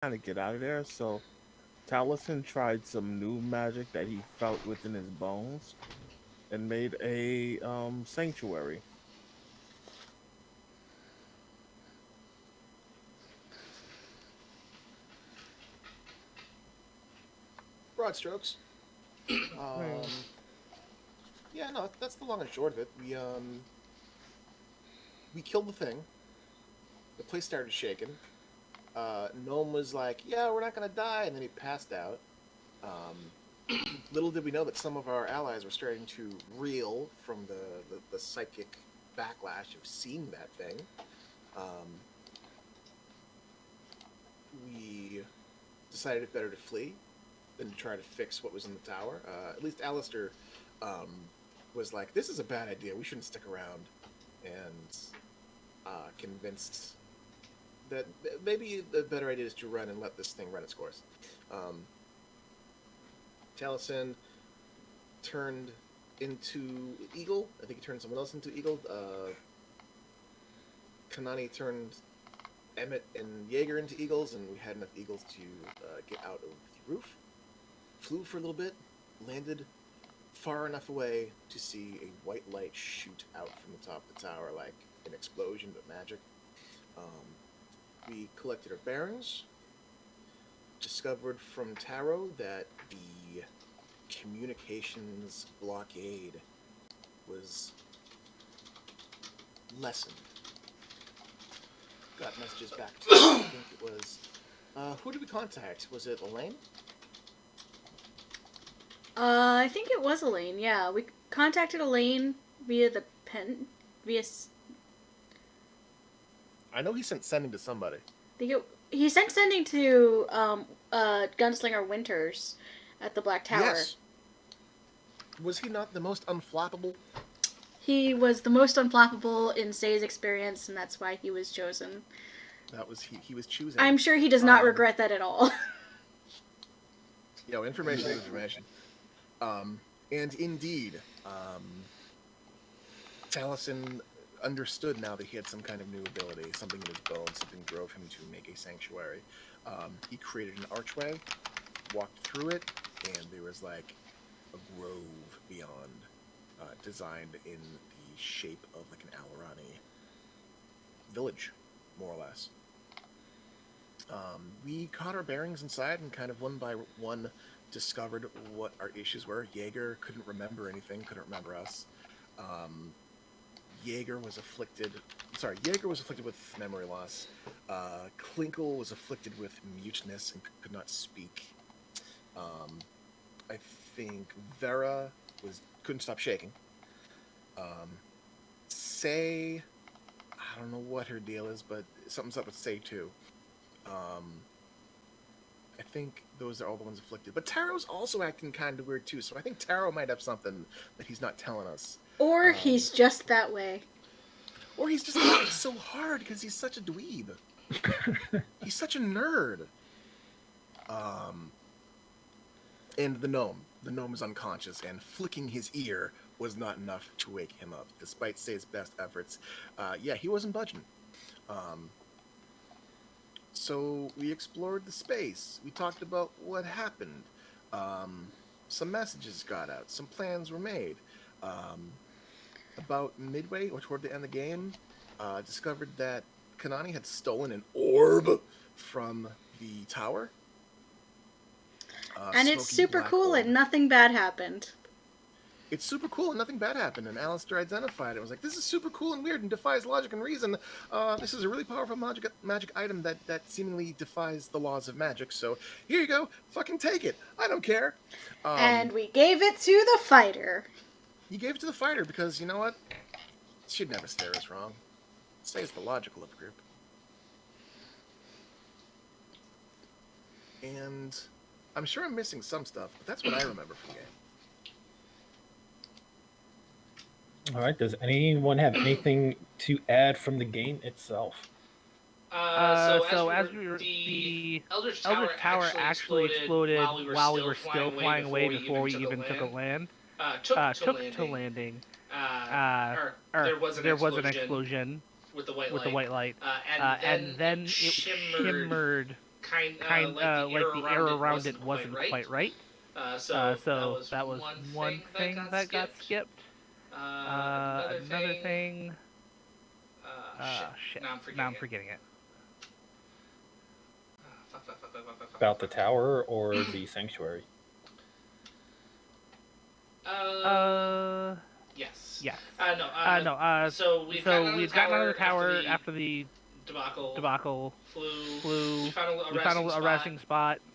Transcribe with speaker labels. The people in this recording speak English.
Speaker 1: kind of get out of there. So Taliesin tried some new magic that he felt within his bones and made a sanctuary.
Speaker 2: Broad strokes.
Speaker 1: Yeah.
Speaker 2: Um, yeah, no, that's the long and short of it. We killed the thing. The place started shaking. Gnome was like, "Yeah, we're not gonna die," and then he passed out. Um, Little did we know that some of our allies were starting to reel from the psychic backlash of seeing that thing. Um, we decided it better to flee than to try to fix what was in the tower. At least Alistair was like, "This is a bad idea. We shouldn't stick around," and convinced that maybe the better idea is to run and let this thing run its course. Um, Taliesin turned into Eagle. I think he turned someone else into Eagle. Kanani turned Emmett and Jaeger into Eagles, and we had enough Eagles to get out of the roof. Flew for a little bit, landed far enough away to see a white light shoot out from the top of the tower like an explosion, but magic. Um, we collected our bearings, discovered from Taro that the communications blockade was lessened. Got messages back to, I think it was, who did we contact? Was it Elaine?
Speaker 3: I think it was Elaine. Yeah, we contacted Elaine via the pen, via.
Speaker 2: I know he sent sending to somebody.
Speaker 3: He sent sending to Gunslinger Winters at the Black Tower.
Speaker 2: Yes. Was he not the most unflappable?
Speaker 3: He was the most unflappable in Say's experience, and that's why he was chosen.
Speaker 2: That was he was choosing.
Speaker 3: I'm sure he does not regret that at all.
Speaker 2: Information is information. And indeed, Taliesin understood now that he had some kind of new ability, something in his bones, something drove him to make a sanctuary. He created an archway, walked through it, and there was like a grove beyond, designed in the shape of like an Alarani village, more or less. We caught our bearings inside and kind of one by one discovered what our issues were. Jaeger couldn't remember anything, couldn't remember us. Um, Jaeger was afflicted with memory loss. Klinkle was afflicted with muteness and could not speak. Um, I think Vera couldn't stop shaking. Say, I don't know what her deal is, but something's up with Say too. Um, I think those are all the ones afflicted. But Taro's also acting kind of weird too, so I think Taro might have something that he's not telling us.
Speaker 3: Or he's just that way.
Speaker 2: Or he's just trying so hard because he's such a dweeb. He's such a nerd. And the gnome. The gnome is unconscious, and flicking his ear was not enough to wake him up, despite Say's best efforts. He wasn't budging. Um, So we explored the space. We talked about what happened. Some messages got out. Some plans were made. Um, about midway or toward the end of the game, discovered that Kanani had stolen an orb from the tower.
Speaker 3: And it's super cool and nothing bad happened.
Speaker 2: It's super cool and nothing bad happened. And Alistair identified it. Was like, this is super cool and weird and defies logic and reason. This is a really powerful magic item that seemingly defies the laws of magic. So here you go. Fucking take it. I don't care.
Speaker 3: And we gave it to the fighter.
Speaker 2: You gave it to the fighter because, you know what? She'd never steer us wrong. Stays the logical of the group. And I'm sure I'm missing some stuff, but that's what I remember from the game.
Speaker 4: All right. Does anyone have anything to add from the game itself?
Speaker 5: So as we were, the Eldritch Tower actually exploded while we were still flying away before we even took a land. Took to landing. There was an explosion
Speaker 6: with the white light,
Speaker 5: with the white light,
Speaker 6: and
Speaker 5: and then it
Speaker 6: shimmered
Speaker 5: like the air around it wasn't quite right. So that was one thing that got skipped. Another thing. Shit. Now I'm forgetting it.
Speaker 4: About the tower or the sanctuary?
Speaker 5: Yes. No. So we'd gotten out of the tower after the debacle. Flew. We found a resting spot.